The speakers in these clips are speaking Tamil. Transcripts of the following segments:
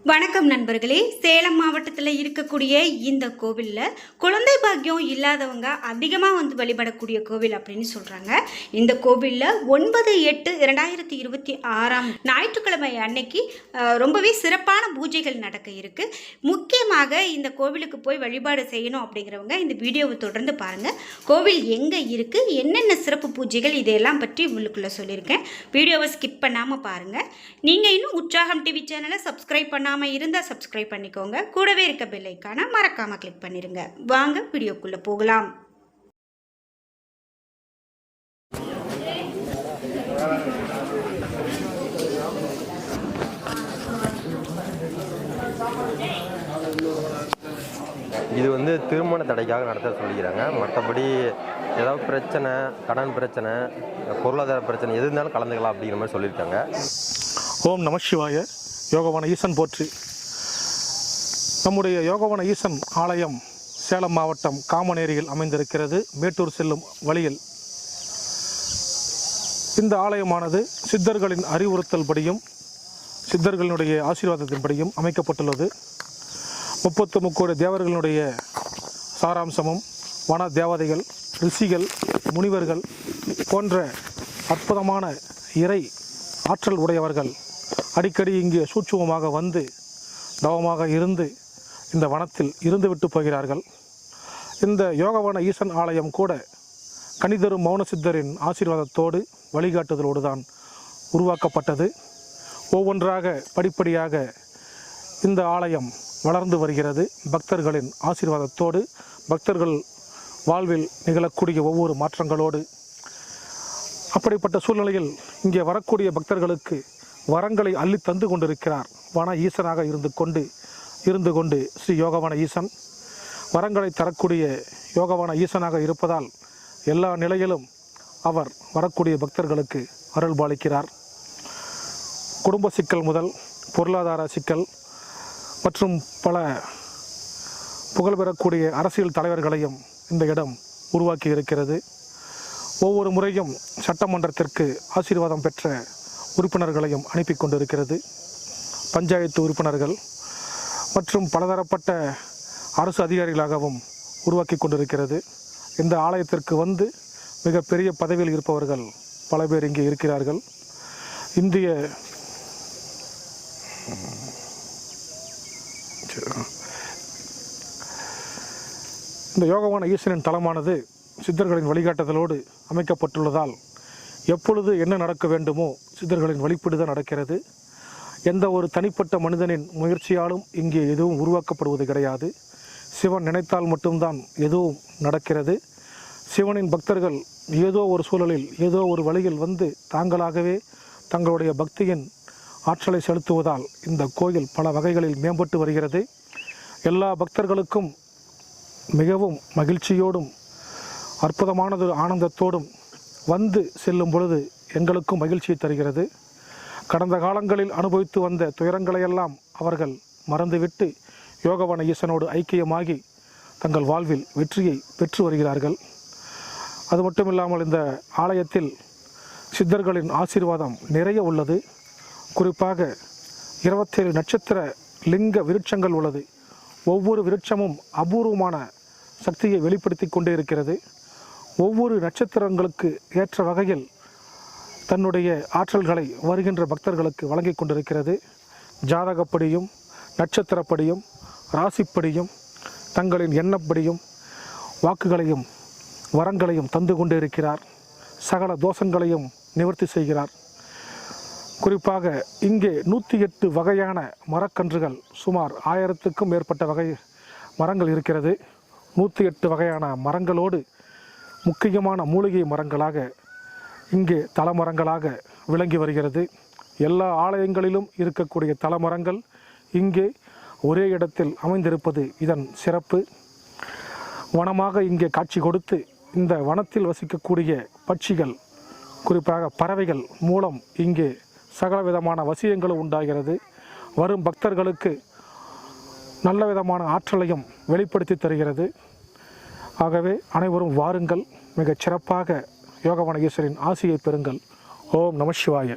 வணக்கம் நண்பர்களே. சேலம் மாவட்டத்தில் இருக்கக்கூடிய இந்த கோவிலில் குழந்தை பாக்கியம் இல்லாதவங்க அதிகமாக வழிபடக்கூடிய கோவில் அப்படின்னு சொல்கிறாங்க. இந்த கோவிலில் 9/8/2026 ஞாயிற்றுக்கிழமை அன்னைக்கு ரொம்பவே சிறப்பான பூஜைகள் நடக்க இருக்குது. முக்கியமாக இந்த கோவிலுக்கு போய் வழிபாடு செய்யணும் அப்படிங்கிறவங்க இந்த வீடியோவை தொடர்ந்து பாருங்கள். கோவில் எங்கே இருக்குது, என்னென்ன சிறப்பு பூஜைகள், இதையெல்லாம் பற்றி உங்களுக்குள்ளே சொல்லியிருக்கேன். வீடியோவை ஸ்கிப் பண்ணாமல் பாருங்கள். நீங்கள் இன்னும் உற்சாகம் டிவி சேனலை சப்ஸ்கிரைப் பண்ணாமல் இருந்தால் சப்ஸ்கிரைப் பண்ணிக்கோங்க. கூடவே இருக்க பெல் ஐகானை மறக்காமல் கிளிக் பண்ணிடுங்க. வாங்க வீடியோக்குள்ளே போகலாம். இது திருமண தடைக்காக நடத்த சொல்லிக்கிறாங்க. மற்றபடி ஏதாவது பிரச்சனை, கடன் பிரச்சனை, பொருளாதார பிரச்சனை எது இருந்தாலும் கலந்துக்கலாம் அப்படிங்கிற மாதிரி சொல்லியிருக்காங்க. ஓம் நம சிவாய. யோகவன ஈசன் போற்றி. நம்முடைய யோகவன ஈசன் ஆலயம் சேலம் மாவட்டம் காமநேரியில் அமைந்திருக்கிறது, மேட்டூர் செல்லும் வழியில். இந்த ஆலயமானது சித்தர்களின் அறிவுறுத்தல் படியும் சித்தர்களினுடைய ஆசீர்வாதத்தின்படியும் அமைக்கப்பட்டுள்ளது. 33 தேவர்களுடைய சாராம்சமும் வன தேவதைகள், ரிஷிகள், முனிவர்கள் போன்ற அற்புதமான இறை ஆற்றல் உடையவர்கள் அடிக்கடி இங்கே சூட்சுமமாக வந்து தவமாக இருந்து இந்த வனத்தில் இருந்துவிட்டு போகிறார்கள். இந்த யோகவன ஈசன் ஆலயம் கூட கனிதரும் மௌன சித்தரின் ஆசீர்வாதத்தோடு வழிகாட்டுதலோடு தான் உருவாக்கப்பட்டது. ஒவ்வொன்றாக படிப்படியாக இந்த ஆலயம் வளர்ந்து வருகிறது. பக்தர்களின் ஆசீர்வாதத்தோடு, பக்தர்கள் வாழ்வில் நிகழக்கூடிய ஒவ்வொரு மாற்றங்களோடு. அப்படிப்பட்ட சூழ்நிலையில் இங்கே வரக்கூடிய பக்தர்களுக்கு வரங்களை அள்ளி தந்து கொண்டிருக்கிறார் வன ஈசனாக இருந்து கொண்டு ஸ்ரீ யோகவன ஈசன். வரங்களை தரக்கூடிய யோகவன ஈசனாக இருப்பதால் எல்லா நிலையிலும் அவர் வரக்கூடிய பக்தர்களுக்கு அருள் பாலிக்கிறார். குடும்ப சிக்கல் முதல் பொருளாதார சிக்கல் மற்றும் பல புகழ்பெறக்கூடிய அரசியல் தலைவர்களையும் இந்த இடம் உருவாக்கி இருக்கிறது. ஒவ்வொரு முறையும் சட்டமன்றத்திற்கு ஆசீர்வாதம் பெற்ற உறுப்பினர்களையும் அனுப்பி கொண்டிருக்கிறது. பஞ்சாயத்து உறுப்பினர்கள் மற்றும் பலதரப்பட்ட அரசு அதிகாரிகளாகவும் உருவாக்கி கொண்டிருக்கிறது. இந்த ஆலயத்திற்கு வந்து மிகப்பெரிய பதவியில் இருப்பவர்கள் பல பேர் இங்கே இருக்கிறார்கள். இந்த யோகவன ஈசனின் தலமானது சித்தர்களின் வழிகாட்டுதலோடு அமைக்கப்பட்டுள்ளதால் எப்பொழுது என்ன நடக்க வேண்டுமோ சித்தர்களின் வழிபடுதான் நடக்கிறது. எந்த ஒரு தனிப்பட்ட மனிதனின் முயற்சியாலும் இங்கே எதுவும் உருவாக்கப்படுவது கிடையாது. சிவன் நினைத்தால் மட்டும்தான் எதுவும் நடக்கிறது. சிவனின் பக்தர்கள் ஏதோ ஒரு சூழலில், ஏதோ ஒரு வழியில் வந்து தாங்களாகவே தங்களுடைய பக்தியின் ஆற்றலை செலுத்துவதால் இந்த கோயில் பல வகைகளில் மேம்பட்டு வருகிறது. எல்லா பக்தர்களுக்கும் மிகவும் மகிழ்ச்சியோடும் அற்புதமானது ஆனந்தத்தோடும் வந்து செல்லும் பொழுது எங்களுக்கும் மகிழ்ச்சியை தருகிறது. கடந்த காலங்களில் அனுபவித்து வந்த துயரங்களையெல்லாம் அவர்கள் மறந்துவிட்டு யோகவன ஈசனோடு ஐக்கியமாகி தங்கள் வாழ்வில் வெற்றியை பெற்று வருகிறார்கள். அது மட்டுமில்லாமல் இந்த ஆலயத்தில் சித்தர்களின் ஆசீர்வாதம் நிறைய உள்ளது. குறிப்பாக 27 நட்சத்திர லிங்க விருட்சங்கள் உள்ளது. ஒவ்வொரு விருட்சமும் அபூர்வமான சக்தியை வெளிப்படுத்தி கொண்டே இருக்கிறது. ஒவ்வொரு நட்சத்திரங்களுக்கு ஏற்ற வகையில் தன்னுடைய ஆற்றல்களை வருகின்ற பக்தர்களுக்கு வழங்கி கொண்டிருக்கிறது. ஜாதகப்படியும் நட்சத்திரப்படியும் ராசிப்படியும் தங்களின் எண்ணப்படியும் வாக்குகளையும் வரங்களையும் தந்து கொண்டே இருக்கிறார். சகல தோஷங்களையும் நிவர்த்தி செய்கிறார். குறிப்பாக இங்கே 108 வகையான மரக்கன்றுகள், சுமார் 1000க்கும் மேற்பட்ட வகை மரங்கள் இருக்கிறது. 108 வகையான மரங்களோடு முக்கியமான மூலிகை மரங்களாக இங்கே தலமரங்களாக விளங்கி வருகிறது. எல்லா ஆலயங்களிலும் இருக்கக்கூடிய தலமரங்கள் இங்கே ஒரே இடத்தில் அமைந்திருப்பது இதன் சிறப்பு. வனமாக இங்கே காட்சி கொடுத்து இந்த வனத்தில் வசிக்கக்கூடிய பட்சிகள், குறிப்பாக பறவைகள் மூலம் இங்கே சகல விதமான வசியங்களும் உண்டாகிறது. வரும் பக்தர்களுக்கு நல்ல விதமான ஆற்றலையும் வெளிப்படுத்தி தருகிறது. ஆகவே அனைவரும் வாருங்கள், மிகச் சிறப்பாக யோகவன ஈஸ்வரின் ஆசியை பெறுங்கள். ஓம் நம சிவாய.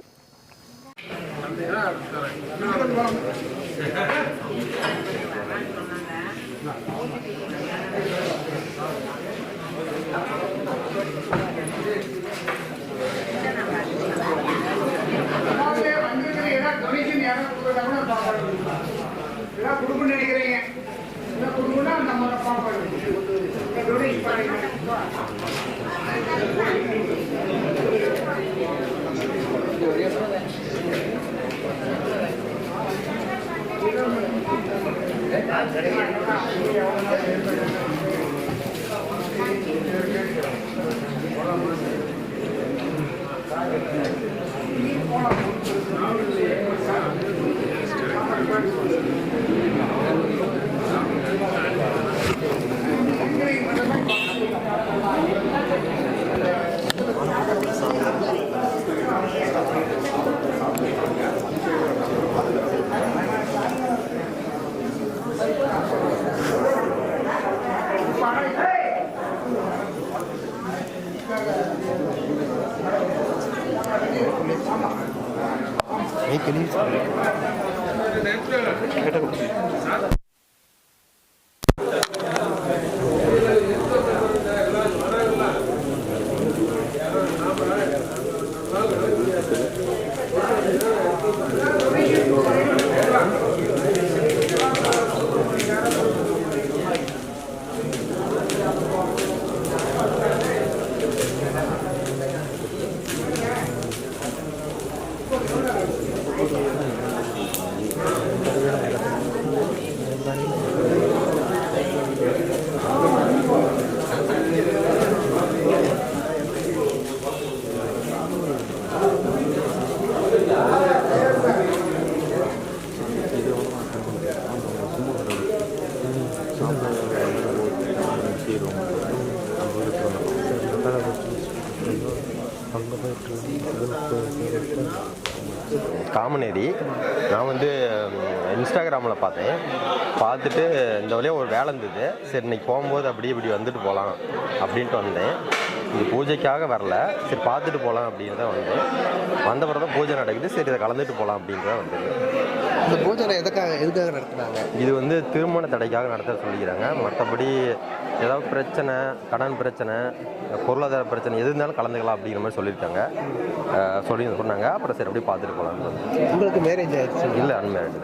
நினைக்கிறீங்க நம்ம காமநேரி நான் வந்து இன்ஸ்டாகிராமில் பார்த்துட்டு இந்த வழியாக ஒரு வேலை இருந்தது. சரி இன்னைக்கு போகும்போது அப்படியே இப்படி வந்துட்டு போகலாம் அப்படின்ட்டு வந்தேன். இது பூஜைக்காக வரல, சரி பார்த்துட்டு போகலாம் அப்படின்னு தான் வந்தேன். வந்த பிறகு தான் பூஜை நடக்குது, சரி இதை கலந்துட்டு போகலாம் அப்படின்னு தான் வந்தது. இந்த பூஜை எதுக்காக நடத்துனாங்க? இது வந்து திருமண தடைக்காக நடத்த சொல்லிக்கிறாங்க. மற்றபடி ஏதாவது பிரச்சனை, கடன் பிரச்சனை, பொருளாதார பிரச்சனை எது இருந்தாலும் கலந்துக்கலாம் அப்படிங்கிற மாதிரி சொல்லியிருக்காங்க. சொன்னாங்க. அப்புறம் சரி அப்படியே பார்த்துட்டு போகலான்னு. உங்களுக்கு மேரேஜ் ஆயிடுச்சு? இல்லை, அன்மேரிட்.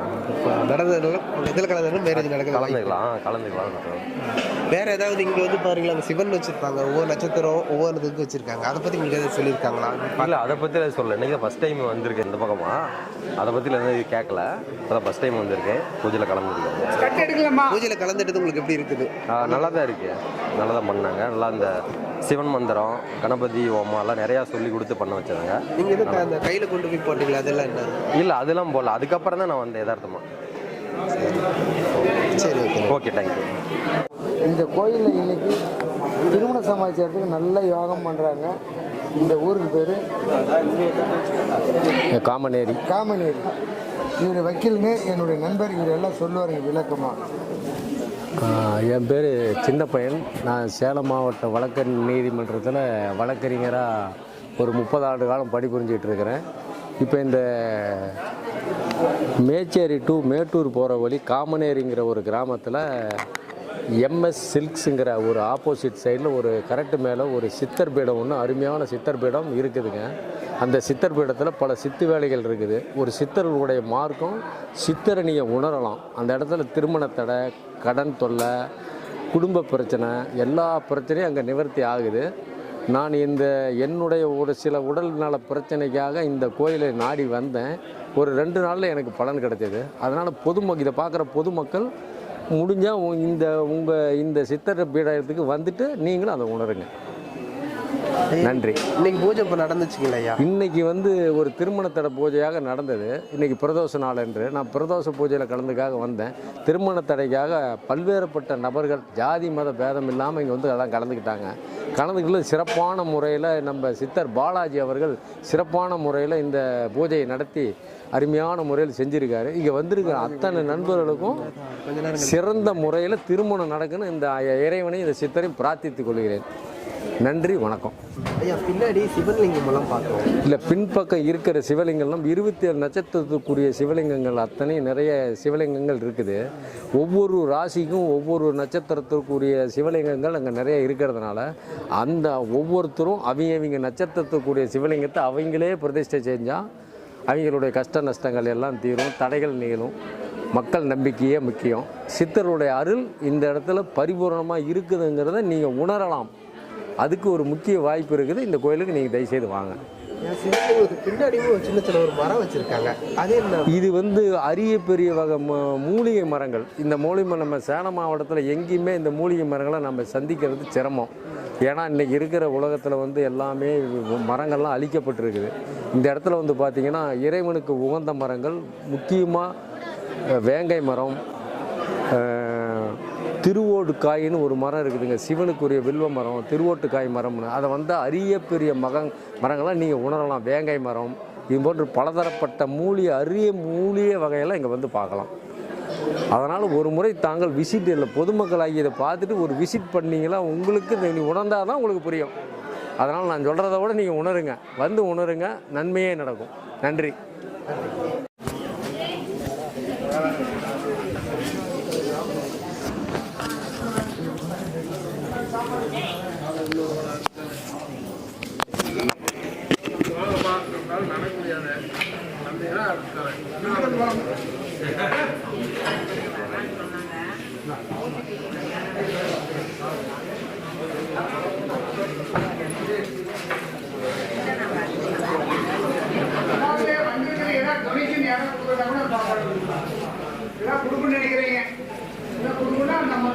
நடந்ததெல்லாம் இதில் கலந்து மேரேஜ் கலந்துக்கலாம். வேறு ஏதாவது இங்கே வந்து பாருங்களா, அங்கே சிவன் வச்சுருப்பாங்க, ஒவ்வொரு நட்சத்திரம் ஒவ்வொரு இதுக்கு வச்சுருக்காங்க. அதை பற்றி உங்களுக்கு எதாவது சொல்லியிருக்காங்களா? இல்லை, அதை பற்றி அதை சொல்லலை. இன்றைக்கி ஃபஸ்ட் டைம் வந்திருக்கேன் இந்த பக்கமாக. அதை பற்றி எதுவும் கேட்கல. அதான் ஃபஸ்ட் டைம் வந்திருக்கேன். பூஜையில் கலந்துருக்கேன். பூஜையில் கலந்துட்டு உங்களுக்கு எப்படி இருக்குது? நல்லா தான் இருக்குது. நல்லா தான் பண்ணாங்க. நல்லா இந்த சிவன் மந்திரம், கணபதி ஹோமம்லாம் நிறையா சொல்லி கொடுத்து பண்ண வச்சாங்க. நீங்கள் எதுக்கு அந்த கையில் கொண்டு போய் போட்டீங்களா? அதெல்லாம் என்ன? இல்லை, அதெல்லாம் போடல. அதுக்கப்புறம் தான் நான் வந்தேன் யதார்த்தமாக. சரி, ஓகே, தேங்க்யூ. இந்த கோயிலில் இன்னைக்கு திருமண சமாச்சாரத்துக்கு நல்ல யோகம் பண்ணுறாங்க. இந்த ஊருக்கு பேர் காமநேரி. இவர் வக்கீலுங்க, என்னுடைய நண்பர். இவர் எல்லாம் சொல்லுவாருங்க விளக்கமாக. என் பேர் சின்ன பையன். நான் சேலம் மாவட்ட வழக்கறி நீதிமன்றத்தில் வழக்கறிஞராக ஒரு 30 ஆண்டு காலம் பணிபுரிஞ்சிட்டு இருக்கிறேன். இப்போ இந்த மேச்சேரி டு மேட்டூர் போகிற வழி காமநேரிங்கிற ஒரு கிராமத்தில் எம்எஸ் சில்க்ஸுங்கிற ஒரு ஆப்போசிட் சைடில் ஒரு கரெக்டு மேலே ஒரு சித்தர் பீடம் ஒன்று, அருமையான சித்தர் பீடம் இருக்குதுங்க. அந்த சித்தர் பீடத்தில் பல சித்து வேலைகள் இருக்குது. ஒரு சித்தர்களுடைய மார்க்கம் சித்தரணியை உணரலாம். அந்த இடத்துல திருமண தடை, கடன் தொல்லை, குடும்ப பிரச்சனை, எல்லா பிரச்சனையும் அங்கே நிவர்த்தி ஆகுது. நான் என்னுடைய ஒரு சில உடல் நல பிரச்சனைக்காக இந்த கோயிலை நாடி வந்தேன். ஒரு 2 நாளில் எனக்கு பலன் கிடைச்சது. அதனால் இதை பார்க்குற பொதுமக்கள் முடிஞ்சால் இந்த சித்தர் பீடத்துக்கு வந்துட்டு நீங்களும் அதை உணருங்க. நன்றி. இன்னைக்கு பூஜை இப்போ நடந்துச்சுங்களா? இன்னைக்கு ஒரு திருமண தடை பூஜையாக நடந்தது. இன்னைக்கு பிரதோஷ நாள் என்று நான் பிரதோஷ பூஜையில் கலந்துக்காக வந்தேன். திருமண தடைக்காக பல்வேறுபட்ட நபர்கள் ஜாதி மத பேதம் இல்லாமல் இங்கே எல்லாம் கலந்துக்கிட்டு சிறப்பான முறையில் நம்ம சித்தர் பாலாஜி அவர்கள் சிறப்பான முறையில் இந்த பூஜையை நடத்தி அருமையான முறையில் செஞ்சுருக்காரு. இங்கே வந்திருக்கிற அத்தனை நண்பர்களுக்கும் சிறந்த முறையில் திருமணம் நடக்குன்னு இந்த இறைவனை இந்த சித்தரையும் பிரார்த்தித்துக் கொள்கிறேன். நன்றி, வணக்கம். ஐயா பின்னாடி சிவலிங்கம் எல்லாம் பார்த்தோம். இல்லை, பின்பக்கம் இருக்கிற சிவலிங்கம்லாம் 27 நட்சத்திரத்துக்குரிய சிவலிங்கங்கள் அத்தனையும் நிறைய சிவலிங்கங்கள் இருக்குது. ஒவ்வொரு ராசிக்கும் ஒவ்வொரு நட்சத்திரத்துக்குரிய சிவலிங்கங்கள் அங்கே நிறைய இருக்கிறதுனால அந்த ஒவ்வொருத்தரும் அவங்க நட்சத்திரத்துக்குரிய சிவலிங்கத்தை அவங்களே பிரதிஷ்டை செஞ்சால் அவங்களுடைய கஷ்ட நஷ்டங்கள் எல்லாம் தீரும், தடைகள் நீளும். மக்கள் நம்பிக்கையே முக்கியம். சித்தருடைய அருள் இந்த இடத்துல பரிபூர்ணமாக இருக்குதுங்கிறத நீங்கள் உணரலாம். அதுக்கு ஒரு முக்கிய வாய்ப்பு இருக்குது. இந்த கோயிலுக்கு நீங்கள் தயவுசெய்து வாங்க. பின்னாடியும் சின்ன சின்ன ஒரு மரம் வச்சுருக்காங்க. அது என்ன? இது அரிய பெரிய வகை மூலிகை மரங்கள். இந்த மூலிகை நம்ம சேலம் மாவட்டத்தில் எங்கேயுமே இந்த மூலிகை மரங்களை நம்ம சந்திக்கிறது சிரமம். ஏன்னா இன்றைக்கி இருக்கிற உலகத்தில் எல்லாமே மரங்கள்லாம் அழிக்கப்பட்டிருக்குது. இந்த இடத்துல பார்த்திங்கன்னா இறைவனுக்கு உகந்த மரங்கள் முக்கியமாக வேங்கை மரம், திருவோடு காயின்னு ஒரு மரம் இருக்குதுங்க, சிவனுக்குரிய வில்வ மரம், திருவோட்டு காய் மரம்னு. அதை அரிய பெரிய மரங்கள்லாம் நீங்கள் உணரலாம். வேங்கை மரம் இது போன்று பலதரப்பட்ட அரிய மூலிகை வகையெல்லாம் இங்கே பார்க்கலாம். அதனால் ஒரு முறை தாங்கள் விசிட் இல்லை பொதுமக்களாகி இதை பார்த்துட்டு ஒரு விசிட் பண்ணிங்களா உங்களுக்கு நீ உணர்ந்தால் தான் உங்களுக்கு புரியும். அதனால் நான் சொல்கிறத விட நீங்கள் உணருங்க, உணருங்க, நன்மையே நடக்கும். நன்றி. கொடுக்கணும்னு நினைக்கிறீங்க, கொடுக்கணும்னா நம்ம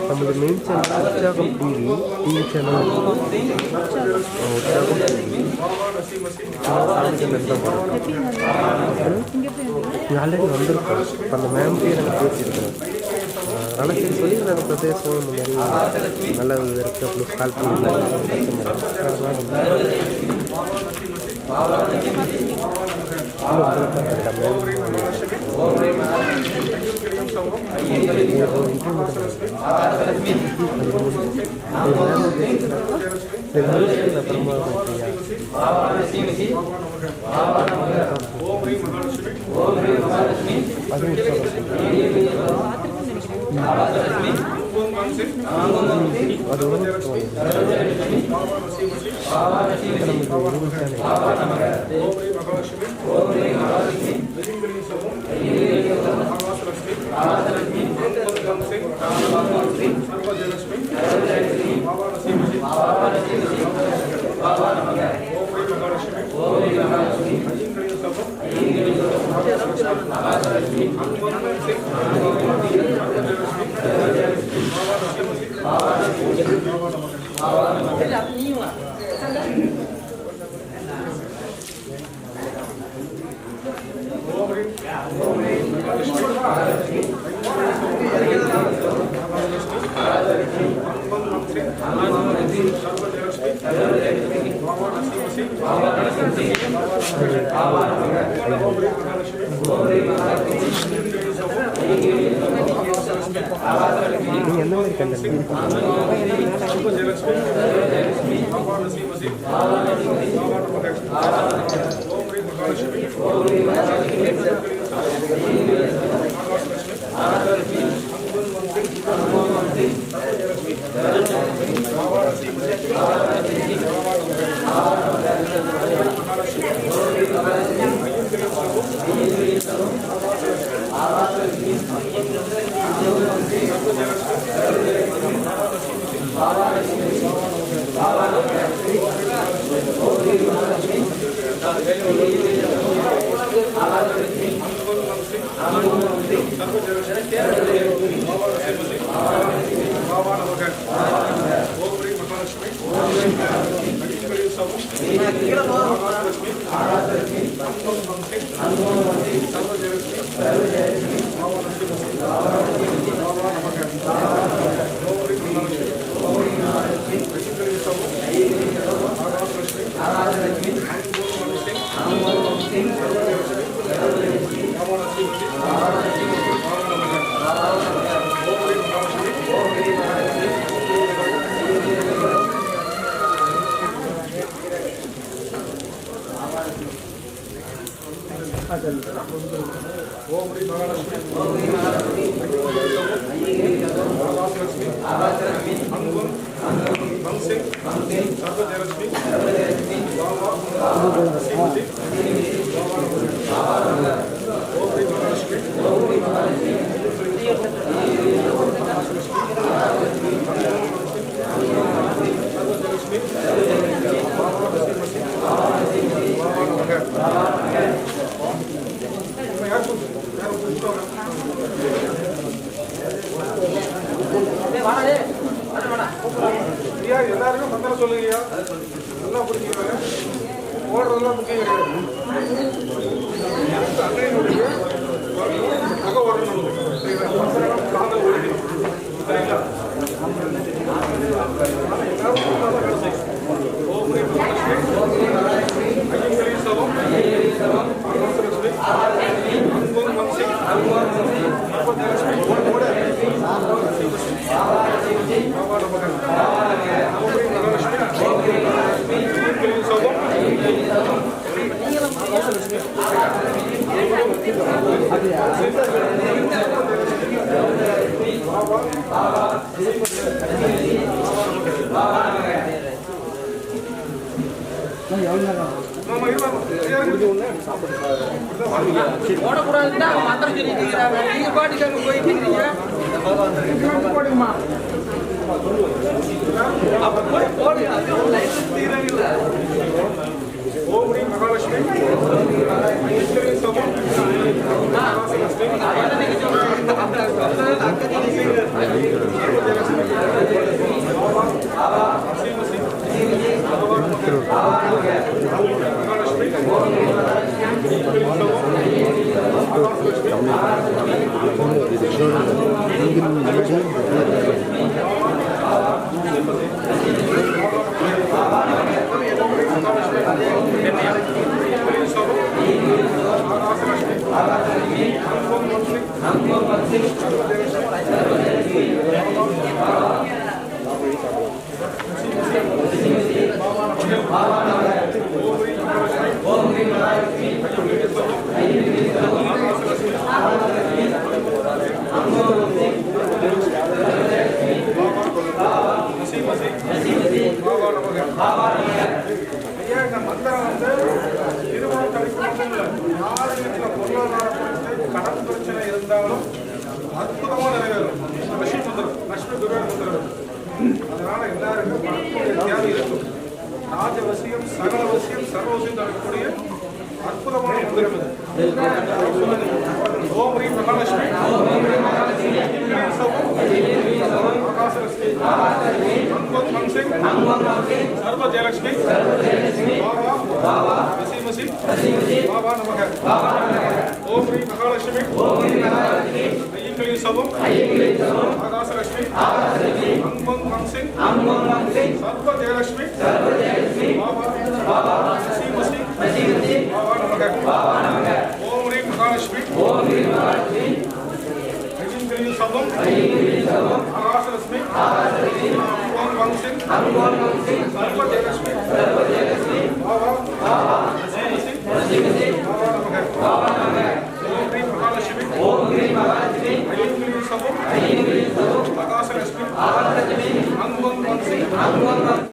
நம்மளோட மெயின் சேனல் உற்சாகம் டிவி சேனல் உற்சாகம் ஆல்ரெடி வந்திருக்கோம். அந்த மேம்கிட்டே நாங்கள் பேசியிருக்கோம். அதனால் சரி சொல்லி நாங்கள் பிரதேசம் இந்த மாதிரி நல்ல இருக்குது அப்படின்னு கால் பண்ணி எந்த மாதிரி கண்டென்ட் எல்லாருமே மந்திரம் சொல்லுங்கய்யா. நல்லா பிடிச்சிக்கிறாங்க. ஓடுறதுலாம் முக்கியம் கிடையாது. அன்னையினுடைய நகை ஓடணும். சரிங்களா? மந்திரம் காதல் ஓடிக்கணும். சரிங்களா? Baba ஓம் மகாலட்சுமி ஐயா, இந்த மந்திரம் வந்து திருமணம் கிடைக்கும் யார் வீட்டில் பொருளாதார பிரச்சனை, கடன் பிரச்சனை இருந்தாலும் அற்புதமாக நிறைவேறும். லட்சுமி மந்திரம், லட்சுமி துர்கா மந்திரம். அதனால எல்லாருக்கும் பணத்துடைய தேவை இருக்கும். ராஜவசியம், சகலவசியம், சர்வவசியம் தரக்கூடிய அற்புதமான மந்திரம் இது. ஓம் ரீ மகாலட்சுமி சர்வ ஜெயலட்சுமி பாபா வசிமசி பாபா நமக. ஓம் ரீ மகாலட்சுமி ஐயங்களின் சபம் ஆகாசலட்சுமி அங்கம் ஹம்சிங் சர்வ ஜெயலட்சுமி பாபா வசிமசி பாபா நமக. ஓம் ரீ மகாலட்சுமி ஐயங்களின் சபம் ஆகாசலட்சுமி அங்கம் ஹம்சிங் சர்வ ஜெயலட்சுமி